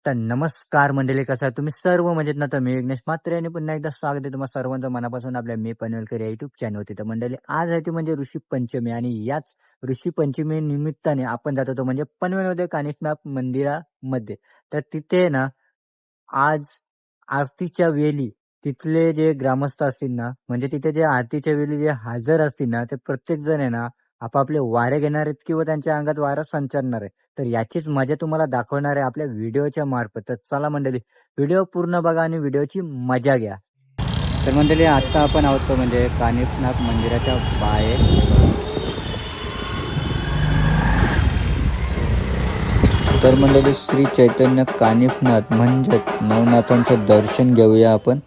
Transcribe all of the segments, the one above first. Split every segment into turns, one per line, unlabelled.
तर नमस्कार मंडळी, कसं आहे तुम्ही सर्व मजेत ना? तर मी विघ्नेश म्हात्रे आणि पुन्हा एकदा स्वागत आहे तुम्हा सर्वांचं मनापासून आपल्या मी पनवेलकर या युट्यूब चॅनलवरती. तर मंडळी, आज आहे ती म्हणजे ऋषी पंचमी आणि याच ऋषी पंचमी निमित्ताने आपण जात होतो म्हणजे पनवेलमध्ये कानिफनाथ मंदिरामध्ये. तर तिथे ना आज आरतीच्या वेळी तिथले जे ग्रामस्थ असतील ना, म्हणजे तिथे जे आरतीच्या वेळी जे हजर असतील ना, ते प्रत्येक जण आहे ना, आपापले वारे घेणार आहेत किंवा त्यांच्या अंगात वारा संचारणार आहे. तर याचीच मजा तुम्हाला दाखवणार आहे आपल्या व्हिडिओच्या मार्फत. तर चला मंडळी, व्हिडिओ पूर्ण बघा आणि व्हिडिओची मजा घ्या. तर मंडळी, आता आपण आहोत तो म्हणजे कानिफनाथ मंदिराच्या बाहेर. तर मंडळी, श्री चैतन्य कानिफनाथ म्हणजे नवनाथांचं दर्शन घेऊया आपण.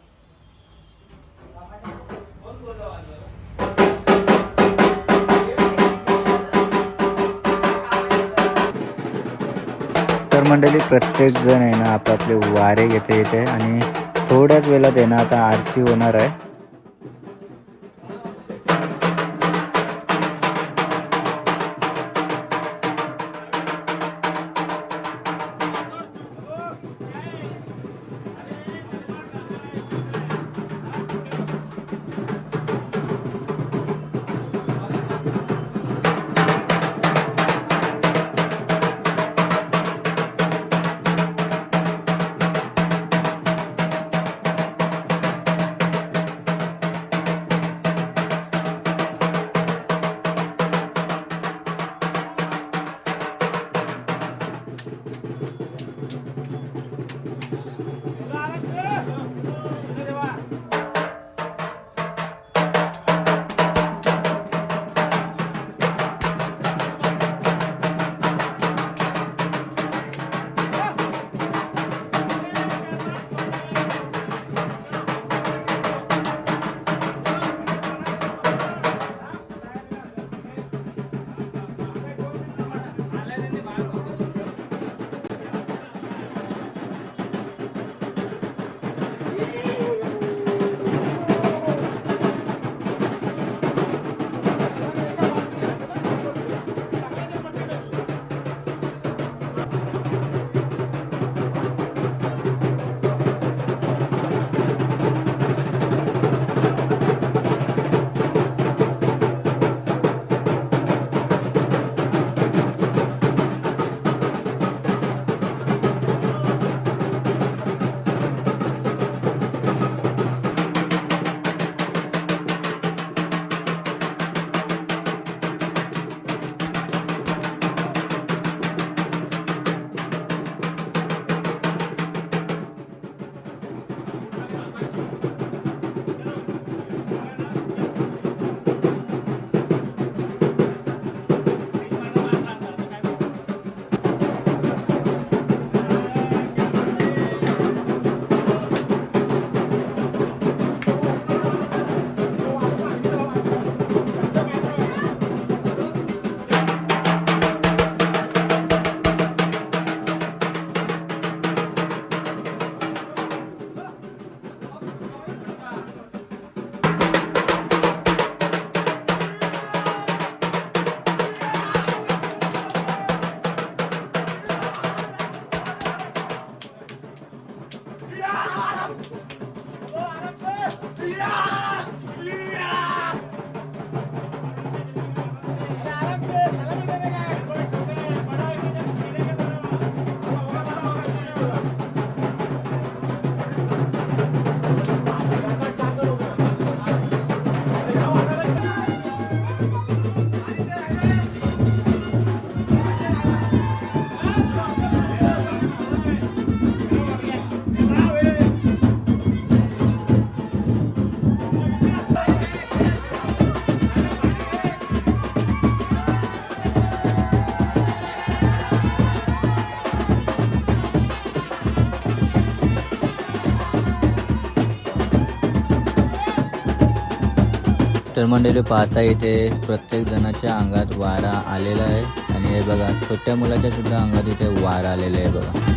तर मंडळी, प्रत्येक जण आहे ना आपापले वारे घेते येते आणि थोड्याच वेळात आहे ना आता आरती होणार आहे. तर मंडळी, पाहता येते प्रत्येक जणाच्या अंगात वारा आलेला आहे आणि हे बघा, छोट्या मुलाच्या सुद्धा अंगात इथे वारा आलेला आहे बघा.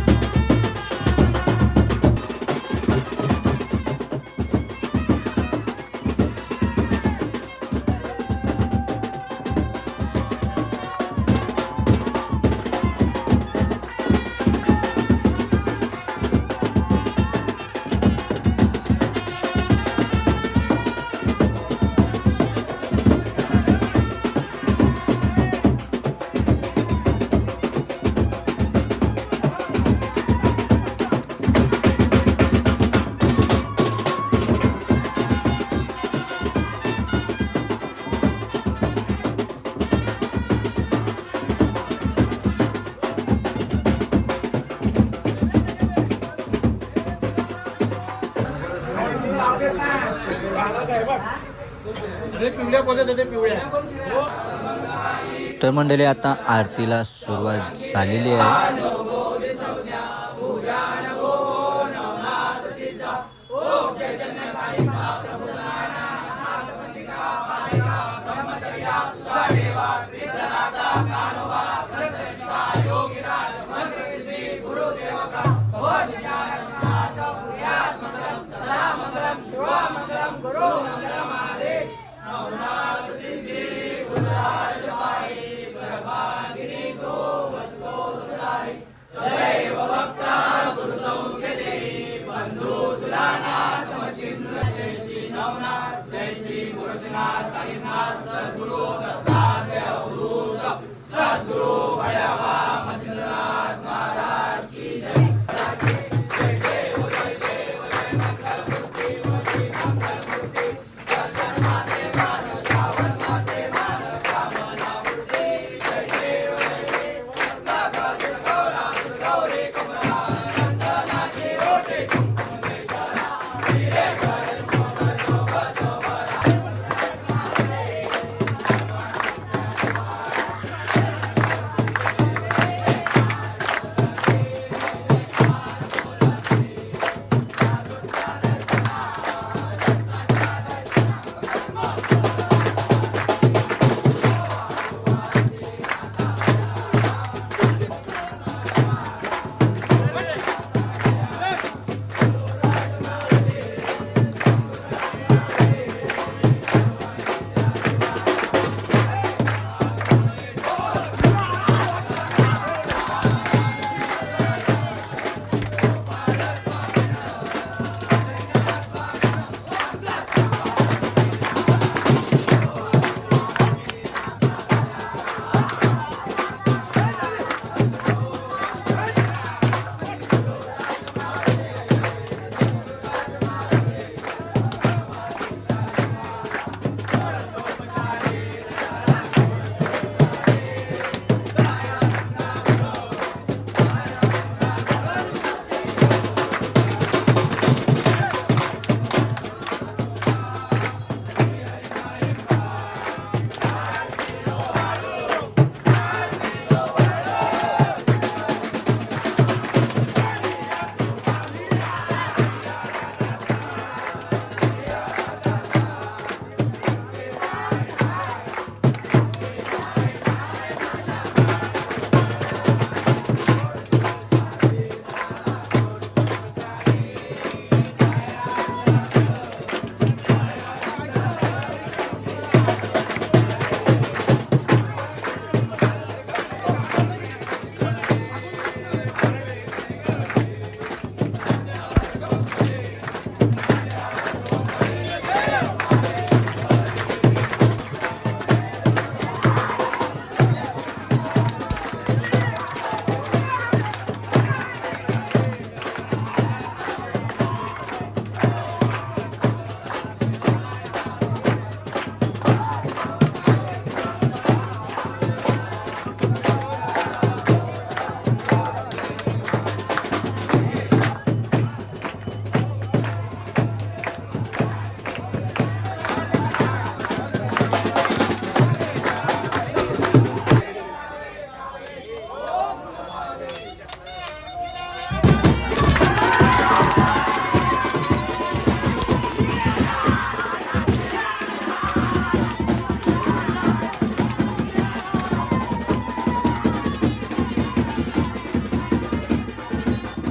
तर मंडळी आता आरतीला सुरुवात झालेली आहे.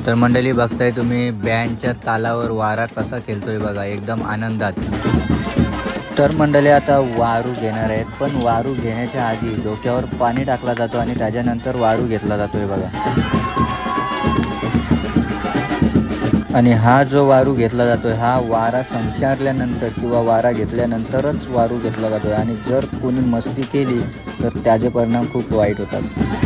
तर मंडळी बघताय तुम्ही बँडच्या तालावर वारा कसा खेळतोय बघा, एकदम आनंदात. तर मंडळी आता वारू घेणार आहेत, पण वारू घेण्याच्या आधी डोक्यावर पाणी टाकला जातो आणि त्याच्यानंतर वारू घेतला जातोय बघा. आणि हा जो वारू घेतला जातोय हा वारा संचारल्यानंतर किंवा वारा घेतल्यानंतरच वारू घेतला जातोय. आणि जर कोणी मस्ती केली तर त्याचे परिणाम खूप वाईट होतात.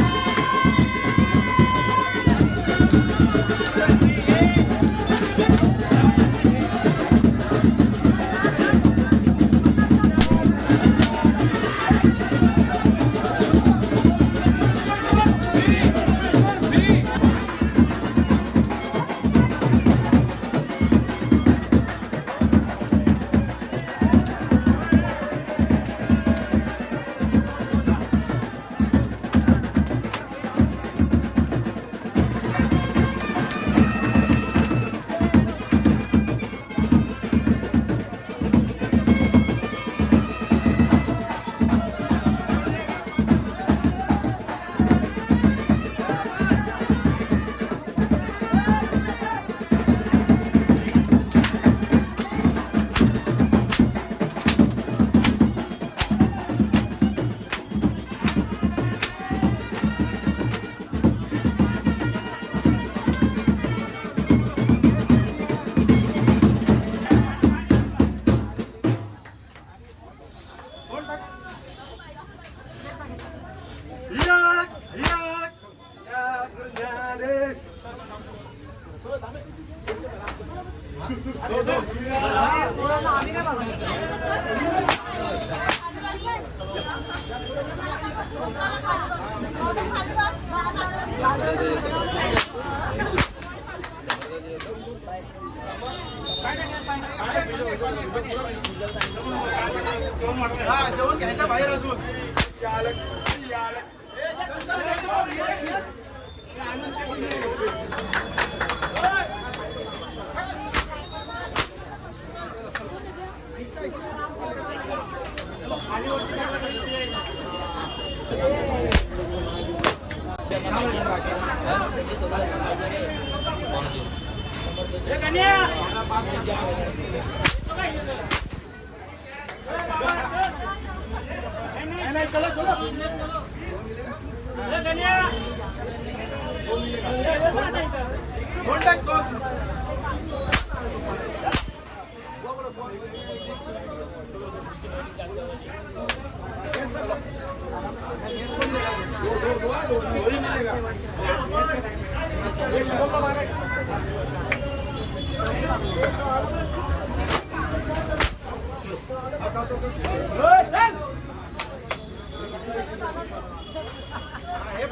जेवण घ्यायचं बाहेर अजून चलो चलो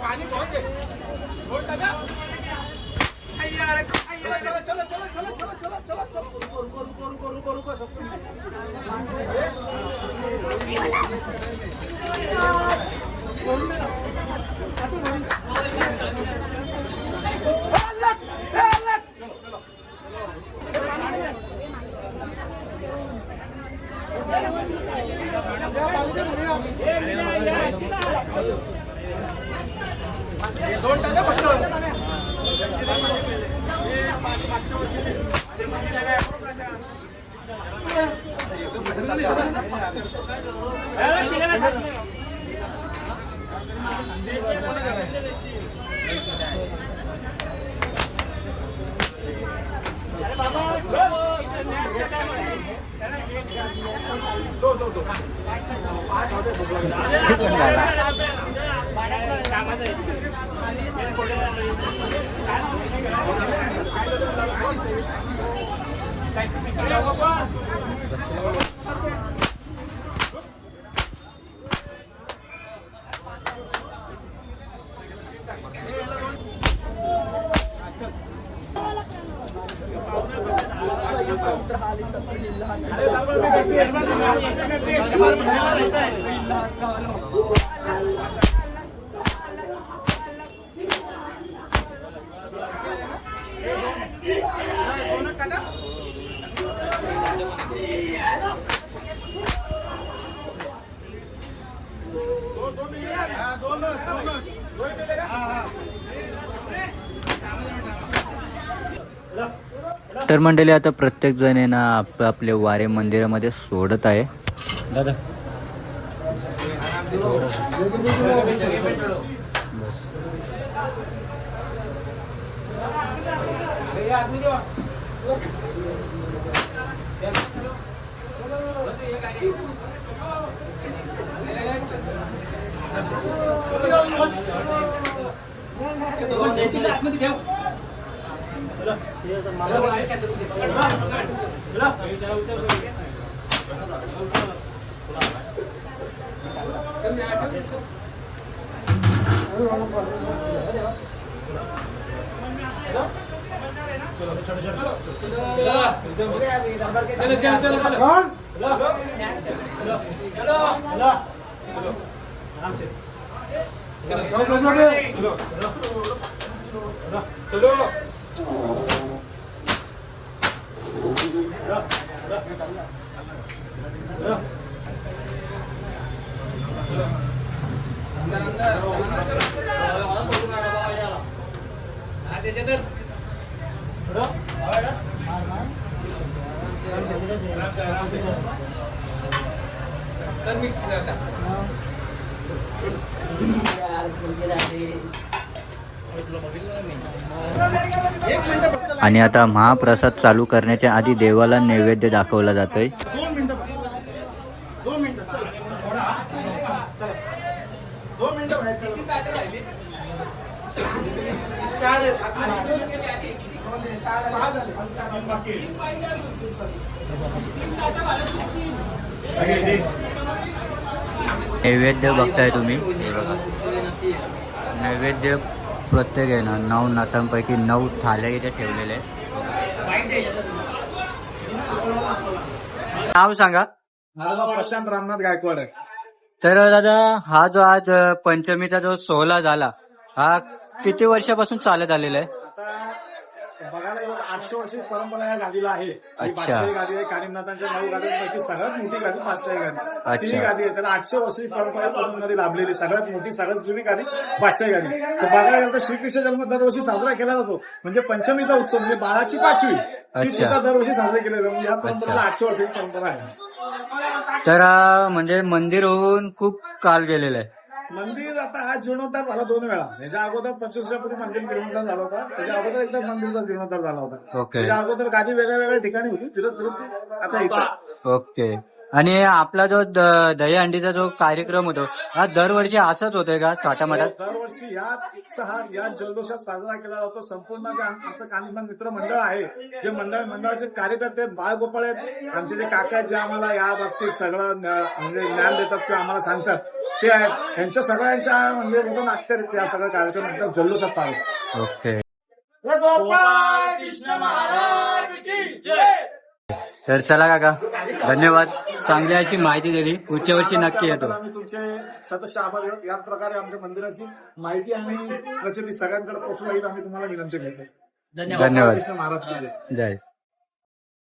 पानी बहुत है चलो चलो चलो चलो चलो चलो चलो चलो रुको रुको रुको रुको रुको सब दोन टाका फक्त
तर मंडळी आता प्रत्येक जण आहे ना आपले वारे मंदिरामध्ये सोडत आहे दादा आणि आता महाप्रसाद चालू करण्याच्या आधी देवाला नैवेद्य दाखवला जातोय.
2 मिनिटं 2 मिनिटं चला 2 मिनिटं चार आहेत. आणि सहा झाले. तीन बाकी आहेत.
नैवेद्य बघताय तुम्ही, हे बघा नैवेद्य प्रत्येक आहे ना 9 नातांपैकी 9 थाल्या इथे ठेवलेले आहेत. नाव सांगा.
माझं नाव प्रशांत रामनाथ गायकवाड आहे.
तर दादा हा जो आज पंचमीचा जो सोहळा झाला हा किती वर्षापासून चालत आलेला आहे?
आता बघायला गेलं तर 800 वर्षाची परंपरा या गादीला आहे. ही
अच्छा.
पाचशाही गादी आहे. कानिमनाथांच्या 9 गादींपैकी सगळ्यात मोठी गादी पाचशाही गादी.
अच्छा.
तिन्ही गादी आहे. त्याला 800 वर्षाची परंपरा मध्ये लाभलेली सगळ्यात मोठी सगळ्यात जुनी गादी पाचशाही गादी. तर बघायला गेलं तर श्रीकृष्ण जन्म दरवर्षी साजरा केला जातो. म्हणजे पंचमीचा उत्सव म्हणजे बाळाची पाचवी ती
अच्छा.
सुद्धा दरवर्षी साजरी केली जाते. म्हणजे या परंपरेला 800 वर्षाची परंपरा आहे.
तर म्हणजे मंदिर होऊन खूप काल गेलेलं आहे.
मंदिर आता हा जीर्णोद्धार झाला 2 वेळा. याच्या अगोदर 25 वर्षापूर्वी मंदिर जीर्णोद्धार झाला होता. त्याच्या अगोदर एकदा मंदिरचा जीर्णोद्धार झाला होता.
ओके
त्याच्या अगोदर गादी वेगळ्या वेगळ्या ठिकाणी होती. फिरत फिरत आता इथं.
ओके. आणि आपला जो दहीहंडीचा जो कार्यक्रम होतो हा दरवर्षी असंच होतोय का थाटामाटात?
दरवर्षी या उत्साहात या जल्लोषात साजरा केला जातो. संपूर्ण जे आमचं कानिमनाथ मित्र मंडळ आहे, जे मंडळाचे कार्यकर्ते आहेत, बाळगोपाळ आहेत, आमचे जे काका आहेत जे आम्हाला या बाबतीत सगळं म्हणजे ज्ञान देतात किंवा आम्हाला सांगतात ते आहेत. त्यांच्या सगळ्यांच्या म्हणजे बघून अखेर या सगळ्या कार्यक्रम जल्लोषात चालू.
ओके.
गोपाळ कृष्ण महाराज की जय.
तर चला काका, धन्यवाद, चांगली अशी माहिती दिली. पुढच्या वर्षी नक्की येतो.
आम्ही तुमचे सदस्य आभार आहोत. याच प्रकारे आमच्या मंदिराची माहिती आणि प्रचिती सगळ्यांकडे पोहोचवा ही आम्ही तुम्हाला विनंती करतो.
धन्यवाद.
कृष्ण महाराज की जय.
जय.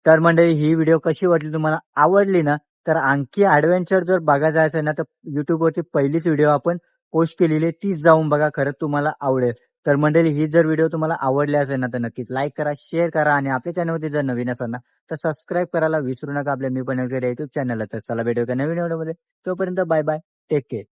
तर मंडळी ही व्हिडिओ कशी वाटली, तुम्हाला आवडली ना, तर आणखी ऍडव्हेंचर जर बघायचं असेल ना तर युट्यूबवरची पहिलीच व्हिडिओ आपण पोस्ट केलेली आहे, तीच जाऊन बघा, खरंच तुम्हाला आवडेल. तर मंडळी ही जर व्हिडिओ तुम्हाला आवडली असेल ना तर नक्कीच लाईक करा, शेअर करा आणि आपल्या चॅनलवरती जर नवीन असाल ना तर सबस्क्राईब करायला विसरू नका आपल्या मी पण युट्यूब चॅनलला. तर चला भेटूया नवीन व्हिडिओमध्ये. तोपर्यंत बाय बाय, टेक केअर.